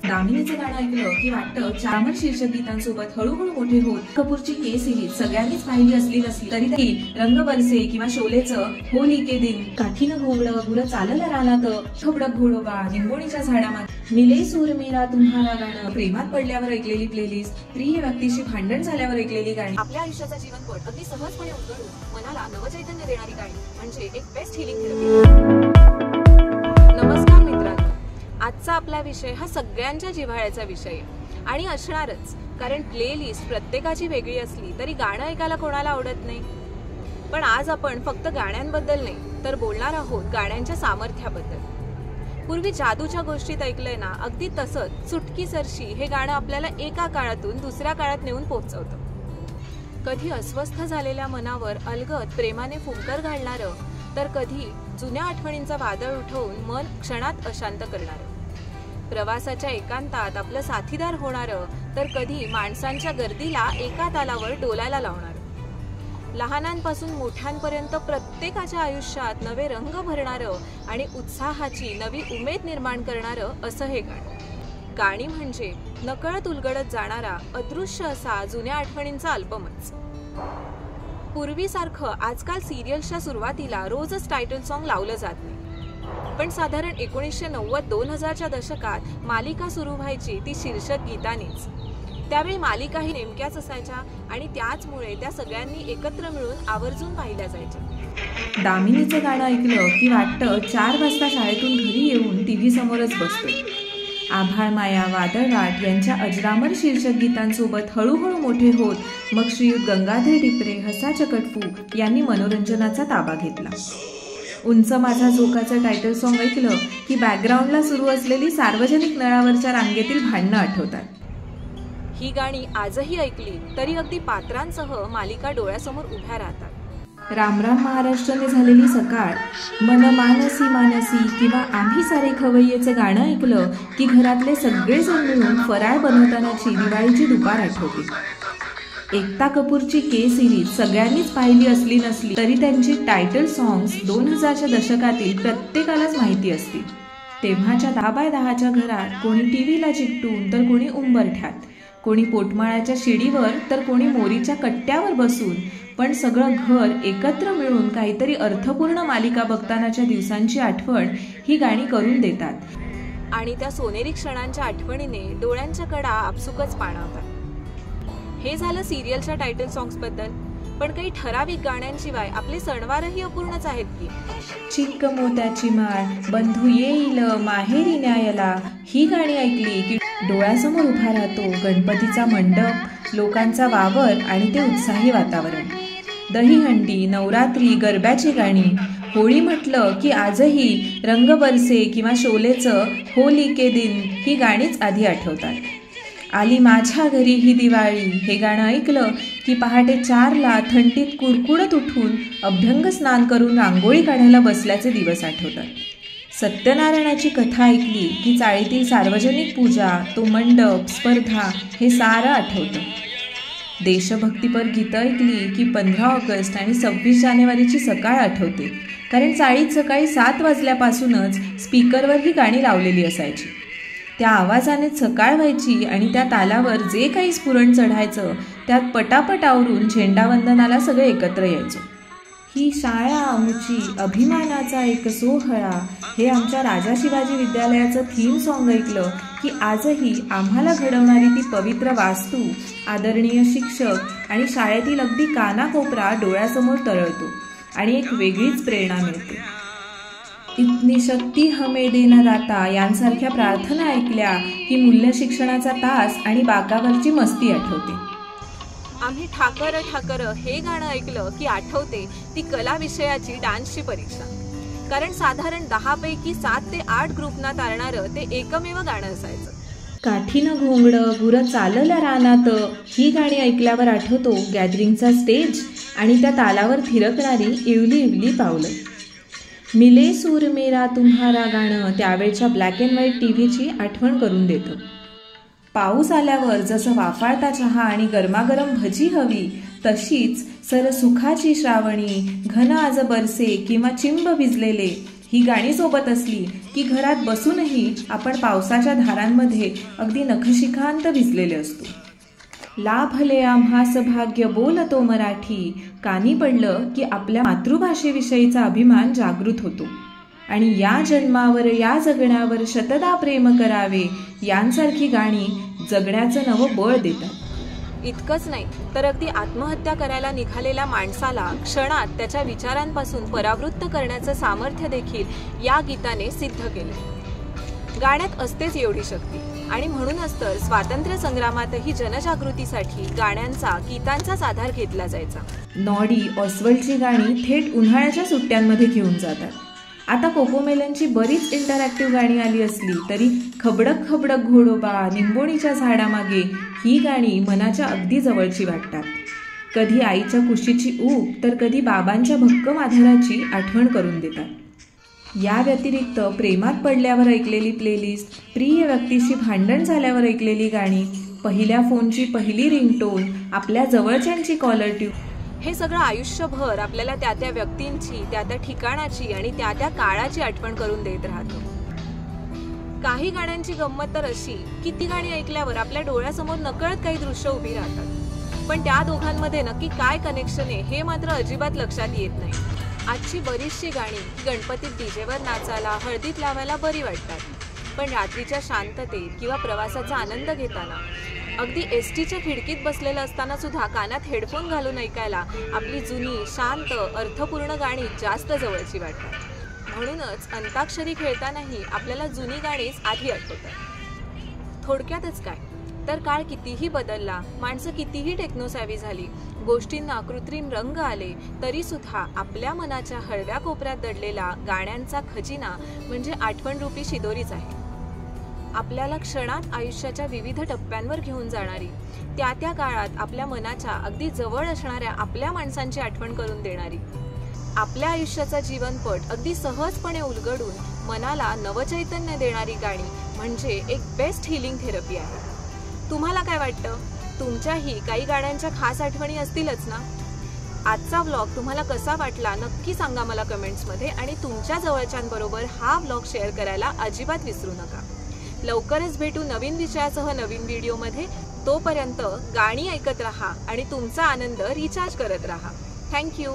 दामिनीचं गाणं ऐकलं की वाटतं चामर शीर्षक गीतांसोबत हळूहळू मोठे होत. कपूरची के सिरीज सगळ्यांनीच पाहिली असली तरी रंग बरसे किंवा शोलेचं होली के दिन, काठीनं घोंगडं गुरं चाललं रानात, ठोबडक घोडोबा, निंबोणीच्या झाडामात, मिले सूर मेरा तुम्हारा गाणं, प्रेमात पडल्यावर ऐकलेली प्लेलिस्ट, प्रिय व्यक्तीशी भांडण झाल्यावर ऐकलेली गाणी, आपल्या आयुष्याचा जीवनपट अगदी सहजपणे उलगडून मनाला नवचैतन्य देणारी गाणी म्हणजे एक बेस्ट हिलिंग थेरपी. नमस्कार मित्रांनो, आजचा आपला विषय हा सगळ्यांच्या जिव्हाळ्याचा विषय आहे आणि असणारच, कारण प्लेलिस्ट प्रत्येकाची वेगळी असली तरी गाणं ऐकायला कोणाला आवडत नाही. पण आज आपण फक्त गाण्यांबद्दल नाही तर बोलणार आहोत गाण्यांच्या सामर्थ्याबद्दल. पूर्वी जादूच्या गोष्टीत ऐकलंय ना, अगदी तसंच चुटकीसरशी हे गाणं आपल्याला एका काळातून दुसऱ्या काळात नेऊन पोहोचवतं. कधी अस्वस्थ झालेल्या मनावर अलगद प्रेमाने फुंकर घालणारं, तर कधी जुन्या आठवणींचा वादळ उठवून मन क्षणात अशांत करणारं. प्रवासाच्या एकांतात आपलं साथीदार होणारं, तर कधी माणसांच्या गर्दीला एका तालावर डोलायला लावणारं. लहानांपासून मोठ्यांपर्यंत प्रत्येकाच्या आयुष्यात नवे रंग भरणारं आणि उत्साहाची नवी उमेद निर्माण करणारं असं हे गाणं. गाणी म्हणजे नकळत उलगडत जाणारा अदृश्य असा जुन्या आठवणींचा अल्बमच. पूर्वीसारखं आजकाल सिरियल्सच्या सुरुवातीला रोजच टायटल सॉन्ग लावलं जात नाही, पण साधारण 1990-2000च्या दशकात मालिका सुरू व्हायची ती शीर्षक गीतानीच. त्यावेळी मालिकाही नेमक्याच असायच्या आणि त्याचमुळे त्या सगळ्यांनी एकत्र मिळून आवर्जून पाहिल्या जायच्या. दामिनीचं गाणं ऐकलं की वाटतं 4 वाजता शाळेतून घरी येऊन टीव्ही समोरच बसतो. आभाळ माया वादळवाट यांच्या अजरामर शीर्षक गीतांसोबत हळूहळू मोठे होत मग श्रीयुत गंगाधर टिपरे, हसा चकटफू यांनी मनोरंजनाचा ताबा घेतला. उंच माझा झोकाचं टायटल सॉन्ग ऐकलं की बॅकग्राऊंडला सुरू असलेली सार्वजनिक नळावरच्या रांगेतील भांडणं आठवतात. ही गाणी आजही ऐकली तरी अगदी पात्रांसह मालिका डोळ्यासमोर उभ्या राहतात. रामराम महाराष्ट्राने झालेली सकाळ, मन मानसी मानसी किंवा आम्ही सारे खवय्येचं गाणं ऐकलं की घरातले सगळेजण मिळून फराळ बनवतानाची दिवाळीची दुपार आठवते. एकता कपूरची के सिरीज सगळ्यांनीच पाहिली असली तरी त्यांची टायटल सॉंग्स 2000च्या दशकातील प्रत्येकालाच माहिती असतील. तेव्हाच्या 10x10च्या घरात कोणी टीव्हीला चिकटून तर कोणी उंबरठ्यात, कोणी पोटमाळ्याच्या शिडीवर तर कोणी मोरीच्या कट्ट्यावर बसून, पण सगळं घर एकत्र मिळून काहीतरी अर्थपूर्ण मालिका बघतानाच्या दिवसांची आठवण ही गाणी करून देतात. आणि त्या सोनेरी क्षणांच्या आठवणीने डोळ्यांच्या कडा आपसुकच पाणावतात. हे झालं सिरियलच्या टायटल सॉंग्स बद्दल, पण काही ठराविक गाण्यांशिवाय आपले सणवारही अपूर्णच आहेत की. चिक्क मोत्याची माळ, बंधू येईल माहेरी न्यायला ही गाणी ऐकली की डोळ्यासमोर उभा राहतो गणपतीचा मंडप, लोकांचा वावर आणि ते उत्साही वातावरण. दहीहंडी, नवरात्री, गरब्याची गाणी, होळी म्हटलं की आजही रंग बरसे किंवा शोलेचं होली के दिन ही गाणीच आधी आठवतात. आली माझ्या घरी ही दिवाळी हे गाणं ऐकलं की पहाटे 4ला थंडीत कुडकुडत उठून अभ्यंग स्नान करून रांगोळी काढायला बसल्याचे दिवस आठवतात. सत्यनारायणाची कथा ऐकली की चाळीतील सार्वजनिक पूजा, तो मंडप, स्पर्धा हे सारं आठवतं. देशभक्तीपर गीतं ऐकली की 15 ऑगस्ट आणि 26 जानेवारीची सकाळ आठवते, कारण चाळीत सकाळी 7 वाजल्यापासूनच स्पीकरवर ही गाणी लावलेली असायची. त्या आवाजाने सकाळ व्हायची आणि त्या तालावर जे काही स्फुरण चढायचं त्यात पटापट आवरून झेंडावंदनाला सगळे एकत्र यायचो. ही शाळा आमची अभिमानाचा एक सोहळा हे आमच्या राजा शिवाजी विद्यालयाचं थीम सॉन्ग ऐकलं की आजही आम्हाला घडवणारी ती पवित्र वास्तू, आदरणीय शिक्षक आणि शाळेतील अगदी कानाकोपरा डोळ्यासमोर तरळतो आणि एक वेगळीच प्रेरणा मिळते. इतनी शक्ती हमें देना दाता यांसारख्या प्रार्थना ऐकल्या की मूल्य शिक्षणाचा तास आणि बाकावरची मस्ती आठवते. आम्ही ठाकर ठाकर हे गाणं ऐकलं की आठवते ती कला विषयाची डान्सची परीक्षा, कारण साधारण 10 पैकी 7 ते 8 ग्रुपना तारणारं ते एकमेव गाणं असायचं. काठीनं घोंगडं गुरं चाललं रानात ही गाणी ऐकल्यावर आठवतो गॅदरिंगचा स्टेज आणि त्या तालावर थिरकणारी इवली इवली पावलं. मिले सूर मेरा तुम्हारा गाणं त्यावेळच्या ब्लॅक अँड व्हाईट टीव्हीची आठवण करून देतं. पाऊस आल्यावर जसं वाफाळता चहा आणि गरमागरम भजी हवी तशीच सर सुखाची श्रावणी, घन आज बरसे किंवा चिंब भिजलेले ही गाणी सोबत असली की घरात बसूनही आपण पावसाच्या धारांमध्ये अगदी नखशिखांत भिजलेले असतो. लाभले आम्हास भाग्य बोलतो मराठी, कानी पडलं की आपल्या मातृभाषेविषयीचा अभिमान जागृत होतो आणि या जन्मावर या जगण्यावर शतदा प्रेम करावे यांसारखी गाणी जगण्याचं नवं बळ देतात. इतकंच नाही तर अगदी आत्महत्या करायला निघालेल्या माणसाला क्षणात त्याच्या विचारांपासून परावृत्त करण्याचं सामर्थ्य देखील या गीताने सिद्ध केले. गाण्यात असतेच एवढी शक्ती आणि म्हणूनच तर स्वातंत्र्य संग्रामातही जनजागृतीसाठी गाण्यांचा गीतांचाच आधार घेतला जायचा. नॉडी ऑस्वल्डची गाणी थेट उन्हाळ्याच्या सुट्ट्यांमध्ये घेऊन जातात. आता कोकोमेलनची बरीच इंटरॅक्टिव्ह गाणी आली असली तरी खबडक खबडक घोडोबा, निंबोणीच्या झाडामागे ही गाणी मनाच्या अगदी जवळची वाटतात. कधी आईच्या कुशीची ऊब तर कधी बाबांच्या भक्कम आधाराची आठवण करून देतात. या व्यतिरिक्त प्रेमात पडल्यावर ऐकलेली प्लेलिस्ट, प्रिय व्यक्तीशी भांडण झाल्यावर ऐकलेली गाणी, पहिल्या फोनची पहिली रिंगटोन, आपल्या जवळच्यांची कॉलर ट्यून, हे सगळं आयुष्यभर आपल्याला त्या त्या व्यक्तींची, त्या त्या ठिकाणाची आणि त्या त्या काळाची आठवण करून देत राहतो. काही गाण्यांची गंमत तर अशी की ती गाणी ऐकल्यावर आपल्या डोळ्यासमोर नकळत काही दृश्य उभी राहतात, पण त्या दोघांमध्ये नक्की काय कनेक्शन आहे हे मात्र अजिबात लक्षात येत नाही. आजची बरीचशी गाणी गणपतीत डीजेवर नाचायला, हळदीत लावायला बरी वाटतात, पण रात्रीच्या शांततेत किंवा प्रवासाचा आनंद घेताना, अगदी एसटीच्या खिडकीत बसलेलं असताना सुद्धा कानात हेडफोन घालून ऐकायला आपली जुनी, शांत, अर्थपूर्ण गाणी जास्त जवळची वाटतात. म्हणूनच अंताक्षरी खेळतानाही आपल्याला जुनी गाणीच आधी आठवतात. थोडक्यातच काय तर काळ कितीही बदलला, माणसं कितीही टेक्नोसॅव्ही झाली, गोष्टींना कृत्रिम रंग आले, तरी सुद्धा आपल्या मनाच्या हळव्या कोपऱ्यात दडलेला गाण्यांचा खजिना म्हणजे आठवणरूपी शिदोरीच आहे. आपल्याला क्षणात आयुष्याच्या विविध टप्प्यांवर घेऊन जाणारी, त्या त्या काळात आपल्या मनाच्या अगदी जवळ असणाऱ्या आपल्या माणसांची आठवण करून देणारी, आपल्या आयुष्याचा जीवनपट अगदी सहजपणे उलगडून मनाला नवचैतन्य देणारी गाणी म्हणजे एक बेस्ट हिलिंग थेरपी आहे. तुम्हाला काय वाटतं? तुमच्याही काही गाण्यांच्या खास आठवणी असतीलच ना? आजचा व्लॉग तुम्हाला कसा वाटला नक्की सांगा मला कमेंट्समध्ये आणि तुमच्या जवळच्यांबरोबर हा व्लॉग शेअर करायला अजिबात विसरू नका. लवकरच भेटू नवीन विषयासह नवीन व्हिडिओमध्ये. तोपर्यंत गाणी ऐकत राहा आणि तुमचा आनंद रिचार्ज करत राहा. थँक्यू.